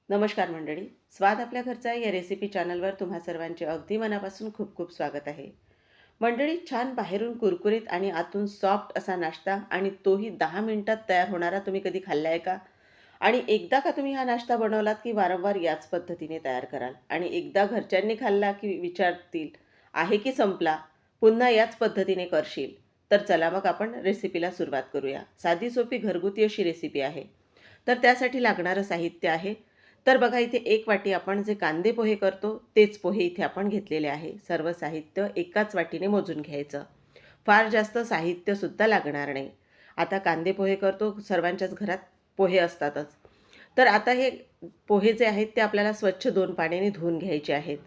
नमस्कार मंडळी. स्वाद आपल्या घरचा या रेसिपी चॅनलवर तुम्हा सर्वांचे अगदी मनापासून खूप खूप स्वागत आहे. मंडळी, छान बाहेरून कुरकुरीत आणि आतून सॉफ्ट असा नाश्ता आणि तोही 10 मिनिटात तयार होणारा तुम्ही कधी खाल्ला आहे का? आणि एकदा का तुम्ही हा नाश्ता बनवलात की वारंवार याच पद्धतीने तयार कराल आणि एकदा घरच्यांनी खाल्ला की विचारतील, आहे की संपला? पुन्हा याच पद्धतीने करशील? तर चला मग आपण रेसिपीला सुरुवात करूया. साधी सोपी घरगुती अशी रेसिपी आहे. तर त्यासाठी लागणारं साहित्य आहे. तर बघा, इथे 1 वाटी आपण जे कांदे पोहे करतो तेच पोहे इथे आपण घेतलेले आहे. सर्व साहित्य एकाच वाटीने मोजून घ्यायचं. फार जास्त साहित्यसुद्धा लागणार नाही. आता कांदे पोहे करतो, सर्वांच्याच घरात पोहे असतातच. तर आता हे पोहे जे आहेत ते आपल्याला स्वच्छ 2 पाण्याने धुवून घ्यायचे आहेत.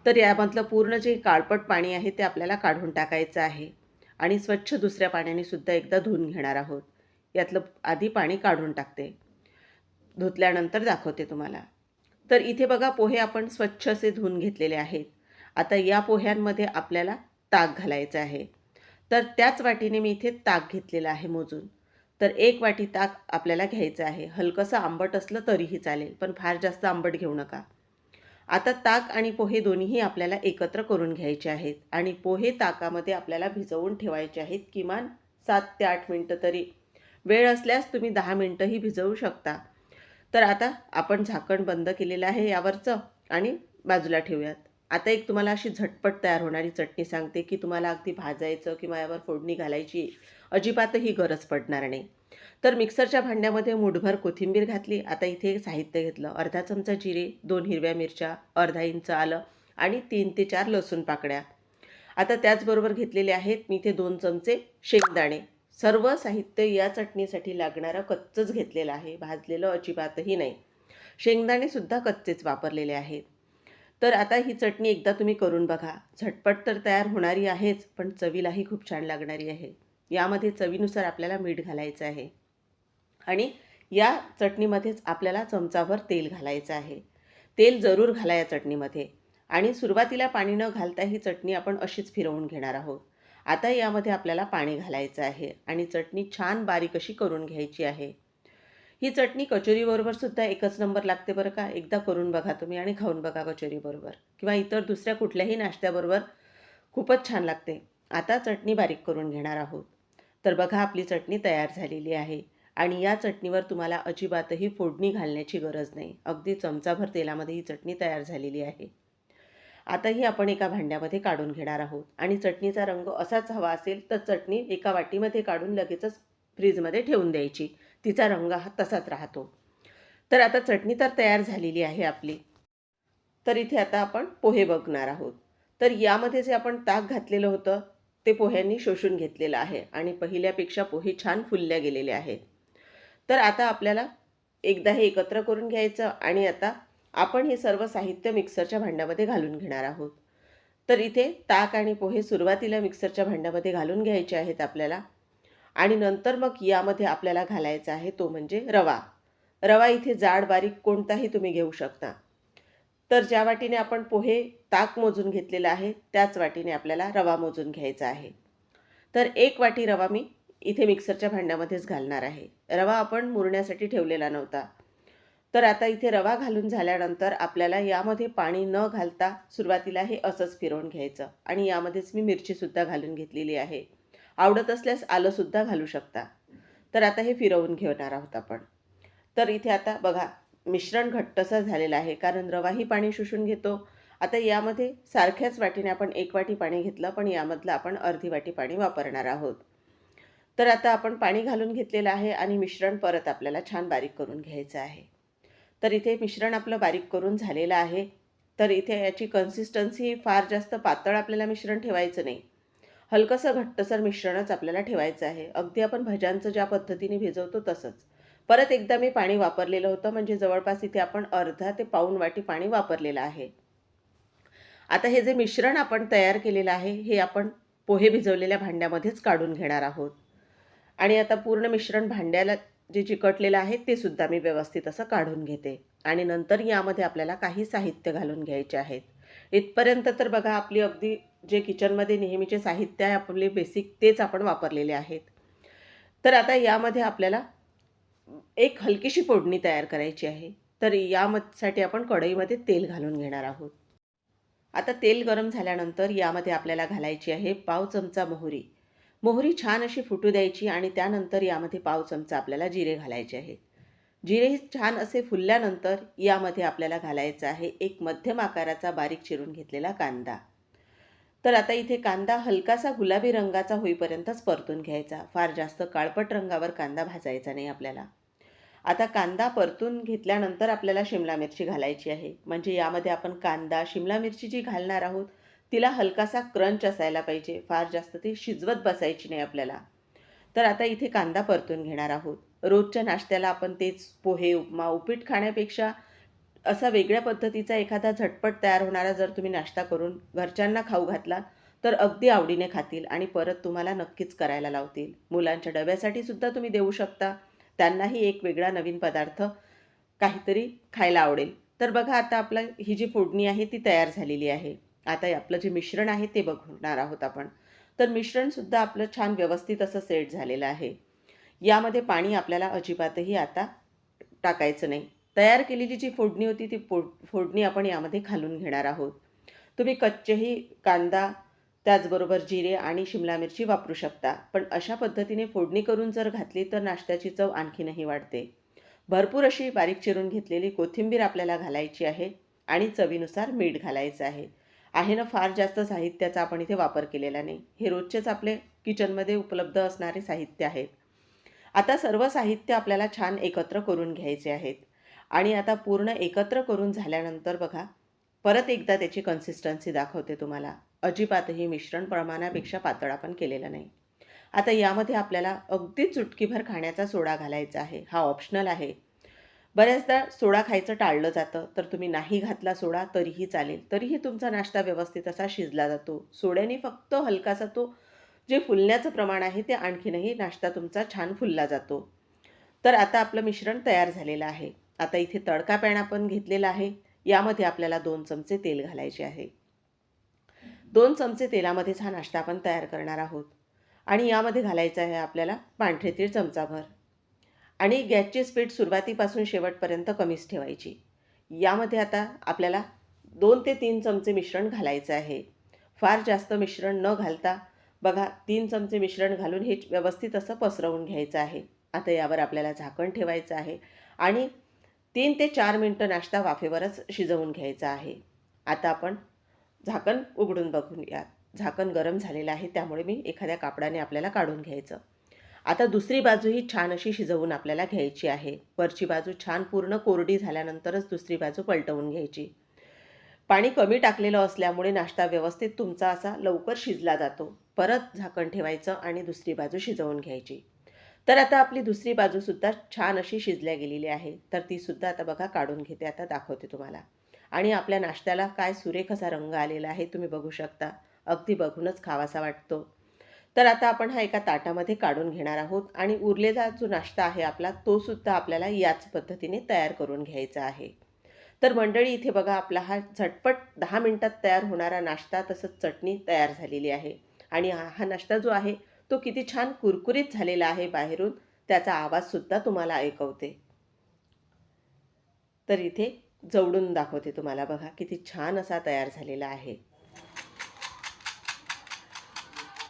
तर यामधलं पूर्ण जे काळपट पाणी आहे ते आपल्याला काढून टाकायचं आहे आणि स्वच्छ दुसऱ्या पाण्याने सुद्धा एकदा धुवून घेणार आहोत. यातलं आधी पाणी काढून टाकते, धुतल्यानंतर दाखवते तुम्हाला. तर इथे बघा, पोहे आपण स्वच्छ असे धुवून घेतलेले आहेत. आता या पोह्यांमध्ये आपल्याला ताक घालायचं आहे. तर त्याच वाटीने मी इथे ताक घेतलेलं आहे मोजून. तर 1 वाटी ताक आपल्याला घ्यायचं आहे. हलकंसं आंबट असलं तरीही चालेल, पण फार जास्त आंबट घेऊ नका. आता ताक आणि पोहे दोन्हीही आपल्याला एकत्र करून घ्यायचे आहेत आणि पोहे ताकामध्ये आपल्याला भिजवून ठेवायचे आहेत किमान 7 ते 8 मिनटं तरी. वेळ असल्यास तुम्ही 10 मिनटंही भिजवू शकता. तर आता आपण झाकण बंद केलेलं आहे यावरचं आणि बाजूला ठेवूयात. आता एक तुम्हाला अशी झटपट तयार होणारी चटणी सांगते, की तुम्हाला अगदी भाजायचं किंवा यावर फोडणी घालायची अजिबातही गरज पडणार नाही. तर मिक्सरच्या भांड्यामध्ये मूठभर कोथिंबीर घातली. आता इथे साहित्य घेतलं: अर्धा चमचा जिरे, 2 हिरव्या मिरच्या, अर्धा इंच आलं आणि 3 ते 4 लसूण पाकळ्या. आता त्याचबरोबर घेतलेले आहेत मी इथे 2 चमचे शेंगदाणे. सर्व साहित्य या चटणीसाठी लागणारं कच्चंच घेतलेलं आहे, भाजलेलं अजिबातही नाही. शेंगदाणेसुद्धा कच्चेच वापरलेले आहेत. तर आता ही चटणी एकदा तुम्ही करून बघा. झटपट तर तयार होणारी आहेच, पण चवीलाही खूप छान लागणारी आहे. यामध्ये चवीनुसार आपल्याला मीठ घालायचं आहे आणि या चटणीमध्येच आपल्याला चमचाभर तेल घालायचं आहे. तेल जरूर घाला या चटणीमध्ये. आणि सुरुवातीला पाणी न घालता ही चटणी आपण अशीच फिरवून घेणार आहोत. आता यामध्ये आपल्याला पाणी घालायचं आहे आणि चटणी छान बारीक अशी करून घ्यायची आहे. ही चटणी कचोरीबरोबर सुद्धा एकच नंबर लागते बरं का. एकदा करून बघा तुम्ही आणि खाऊन बघा कचोरीबरोबर किंवा इतर दुसऱ्या कुठल्याही नाश्त्याबरोबर. खूपच छान लागते. आता चटणी बारीक करून घेणार आहोत. तर बघा, आपली चटणी तयार झालेली आहे आणि या चटणीवर तुम्हाला अजिबातही फोडणी घालण्याची गरज नाही. अगदी चमचाभर तेलामध्ये ही चटणी तयार झालेली आहे. आता ही आपण एका भांड्यामध्ये काढून घेणार आहोत आणि चटणीचा रंग असाच हवा असेल तर चटणी एका वाटीमध्ये काढून लगेचच फ्रीजमध्ये ठेवून द्यायची. तिचा रंग हा तसाच राहतो. तर आता चटणी तर तयार झालेली आहे आपली. तर इथे आता आपण पोहे बघणार आहोत. तर यामध्ये जे आपण ताक घातलेलं होतं ते पोह्यांनी शोषून घेतलेलं आहे आणि पहिल्यापेक्षा पोहे छान फुलल्या गेलेले आहेत. तर आता आपल्याला एकदा हे एकत्र करून घ्यायचं आणि आता आपण हे सर्व साहित्य मिक्सरच्या भांड्यामध्ये घालून घेणार आहोत. तर इथे ताक आणि पोहे सुरुवातीला मिक्सरच्या भांड्यामध्ये घालून घ्यायचे आहेत आपल्याला आणि नंतर मग यामध्ये आपल्याला घालायचा आहे तो म्हणजे रवा. रवा इथे जाड बारीक कोणताही तुम्ही घेऊ शकता. तर ज्या वाटीने आपण पोहे ताक मोजून घेतलेलं आहे त्याच वाटीने आपल्याला रवा मोजून घ्यायचा आहे. तर 1 वाटी रवा मी इथे मिक्सरच्या भांड्यामध्येच घालणार आहे. रवा आपण मुरण्यासाठी ठेवलेला नव्हता. तर आता इथे रवा घालून झाल्यानंतर आपल्याला यामध्ये पाणी न घालता सुरुवातीला हे असंच फिरवून घ्यायचं आणि यामध्येच मी मिरचीसुद्धा घालून घेतलेली आहे. आवडत असल्यास आलंसुद्धा घालू शकता. तर आता हे फिरवून घेणार आहोत आपण. तर इथे आता बघा, मिश्रण घट्टसर झालेलं आहे कारण रवाही पाणी शोषून घेतो. आता यामध्ये सारख्याच वाटीने आपण 1 वाटी पाणी घेतलं, पण यामधलं आपण अर्धी वाटी पाणी वापरणार आहोत. तर आता आपण पाणी घालून घेतलेलं आहे आणि मिश्रण परत आपल्याला छान बारीक करून घ्यायचं आहे. तर इथे मिश्रण आपलं बारीक करून झालेलं आहे. तर इथे याची कन्सिस्टन्सी फार जास्त पातळ आपल्याला मिश्रण ठेवायचं नाही. हलकंसं घट्टसर मिश्रणच आपल्याला ठेवायचं आहे. अगदी आपण भज्यांचं ज्या पद्धतीने भिजवतो तसंच. परत एकदा मी पाणी वापरलेलं होतं, म्हणजे जवळपास इथे आपण अर्धा ते पाऊण वाटी पाणी वापरलेलं आहे. आता हे जे मिश्रण आपण तयार केलेलं आहे हे आपण पोहे भिजवलेल्या भांड्यामध्येच काढून घेणार आहोत आणि आता पूर्ण मिश्रण भांड्याला जे चिकटलेलं आहे ते सुद्धा मी व्यवस्थित असं काढून घेते आणि नंतर यामध्ये आपल्याला काही साहित्य घालून घ्यायचे आहेत. इथपर्यंत तर बघा, आपली अगदी जे किचनमध्ये नेहमीचे साहित्य आहे आपले बेसिक तेच आपण वापरलेले आहेत. तर आता यामध्ये आपल्याला एक हलकीशी फोडणी तयार करायची आहे. तर यासाठी आपण कढईमध्ये तेल घालून घेणार आहोत. आता तेल गरम झाल्यानंतर यामध्ये आपल्याला घालायची आहे पाव चमचा मोहरी. मोहरी छान अशी फुटू द्यायची आणि त्यानंतर यामध्ये पाव चमचा आपल्याला जिरे घालायचे आहे. जिरे छान असे फुलल्यानंतर यामध्ये आपल्याला घालायचा आहे एक मध्यम आकाराचा बारीक चिरून घेतलेला कांदा. तर आता इथे कांदा हलकासा गुलाबी रंगाचा होईपर्यंतच परतून घ्यायचा. फार जास्त काळपट रंगावर कांदा भाजायचा नाही आपल्याला. आता कांदा परतून घेतल्यानंतर आपल्याला शिमला मिरची घालायची आहे. म्हणजे यामध्ये आपण कांदा, शिमला मिरची जी घालणार आहोत तिला हलकासा क्रंच असायला पाहिजे. फार जास्त ती शिजवत बसायची नाही आपल्याला. तर आता इथे कांदा परतून घेणार आहोत. रोजच्या नाश्त्याला आपण तेच पोहे, उपमा, उपीट खाण्यापेक्षा असा वेगळ्या पद्धतीचा एखादा झटपट तयार होणारा जर तुम्ही नाश्ता करून घरच्यांना खाऊ घातला तर अगदी आवडीने खातील आणि परत तुम्हाला नक्कीच करायला लावतील. मुलांच्या डब्यासाठी सुद्धा तुम्ही देऊ शकता. त्यांनाही एक वेगळा नवीन पदार्थ काहीतरी खायला आवडेल. तर बघा आता आपलं ही जी फोडणी आहे ती तयार झालेली आहे. आता आपलं जे मिश्रण आहे ते बघणार आहोत आपण. तर मिश्रणसुद्धा आपलं छान व्यवस्थित असं सेट झालेलं आहे. यामध्ये पाणी आपल्याला अजिबातही आता टाकायचं नाही. तयार केलेली जी फोडणी होती ती फोडणी आपण यामध्ये घालून घेणार आहोत. तुम्ही कच्चेही कांदा, त्याचबरोबर जिरे आणि शिमला मिरची वापरू शकता. पण अशा पद्धतीने फोडणी करून जर घातली तर नाश्त्याची चव आणखीनही वाढते. भरपूर अशी बारीक चिरून घेतलेली कोथिंबीर आपल्याला घालायची आहे आणि चवीनुसार मीठ घालायचं आहे. आहे ना, फार जास्त साहित्याचा आपण इथे वापर केलेला नाही. हे रोजचेच आपले किचनमध्ये उपलब्ध असणारे साहित्य आहेत. आता सर्व साहित्य आपल्याला छान एकत्र करून घ्यायचे आहेत आणि आता पूर्ण एकत्र करून झाल्यानंतर बघा, परत एकदा त्याची कन्सिस्टन्सी दाखवते तुम्हाला. अजिबातही मिश्रण प्रमाणापेक्षा पातळ आपण केलेलं नाही. आता यामध्ये आपल्याला अगदी चुटकीभर खाण्याचा सोडा घालायचा आहे. हा ऑप्शनल आहे. बऱ्याचदा सोडा खायचं टाळलं जातं, तर तुम्ही नाही घातला सोडा तरीही चालेल. तरीही तुमचा नाश्ता व्यवस्थित असा शिजला जातो. सोड्याने फक्त हलकासा तो जे फुलण्याचं प्रमाण आहे ते आणखीनही नाश्ता तुमचा छान फुलला जातो. तर आता आपलं मिश्रण तयार झालेलं आहे. आता इथे तडका पॅन आपण घेतलेला आहे. यामध्ये आपल्याला 2 चमचे तेल घालायचे आहे. 2 चमचे तेलामध्येच हा नाश्ता आपण तयार करणार आहोत आणि यामध्ये घालायचं आहे आपल्याला पांढरे तीळ चमचाभर आणि गॅसची स्पीड सुरुवातीपासून शेवटपर्यंत कमीच ठेवायची. यामध्ये आता आपल्याला 2 ते 3 चमचे मिश्रण घालायचं आहे. फार जास्त मिश्रण न घालता बघा 3 चमचे मिश्रण घालून हे व्यवस्थित असं पसरवून घ्यायचं आहे. आता यावर आपल्याला झाकण ठेवायचं आहे आणि 3 ते 4 मिनिटं नाश्ता वाफेवरच शिजवून घ्यायचा आहे. आता आपण झाकण उघडून बघूया. झाकण गरम झालेलं आहे, त्यामुळे मी एखाद्या कापडाने आपल्याला काढून घ्यायचं. आता दुसरी बाजूही छान अशी शिजवून आपल्याला घ्यायची आहे. वरची बाजू छान पूर्ण कोरडी झाल्यानंतरच दुसरी बाजू पलटवून घ्यायची. पाणी कमी टाकलेलं असल्यामुळे नाश्ता व्यवस्थित तुमचा असा लवकर शिजला जातो. परत झाकण ठेवायचं आणि दुसरी बाजू शिजवून घ्यायची. तर आता आपली दुसरी बाजूसुद्धा छान अशी शिजल्या गेलेली आहे. तर तीसुद्धा आता बघा काढून घेते, आता दाखवते तुम्हाला. आणि आपल्या नाश्त्याला काय सुरेख असा रंग आलेला आहे तुम्ही बघू शकता. अगदी बघूनच खावासा वाटतो. तर आता आपण हा एका ताटामध्ये काढून घेणार आहोत आणि उरलेला जो नाश्ता आहे आपला तो सुद्धा आपल्याला याच पद्धतीने तयार करून घ्यायचा आहे. तर मंडळी इथे बघा आपला हा झटपट 10 मिनिटात तयार होणारा नाश्ता तसंच चटणी तयार झालेली आहे. आणि हा नाश्ता जो आहे तो किती छान कुरकुरीत झालेला आहे बाहेरून, त्याचा आवाजसुद्धा तुम्हाला ऐकवते. तर इथे जवळून दाखवते तुम्हाला, बघा किती छान असा तयार झालेला आहे.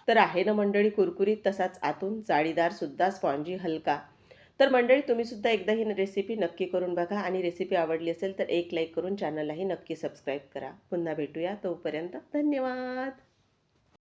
तर आहे ना मंडळी कुरकुरीत, तसाच आतून जाळीदार सुद्धा, स्पॉन्जी, हलका. तर मंडळी तुम्ही सुद्धा एकदा ही रेसिपी नक्की करून बघा आणि रेसिपी आवडली असेल तर एक लाईक करून चॅनललाही नक्की सबस्क्राईब करा. पुन्हा भेटूया, तोपर्यंत धन्यवाद.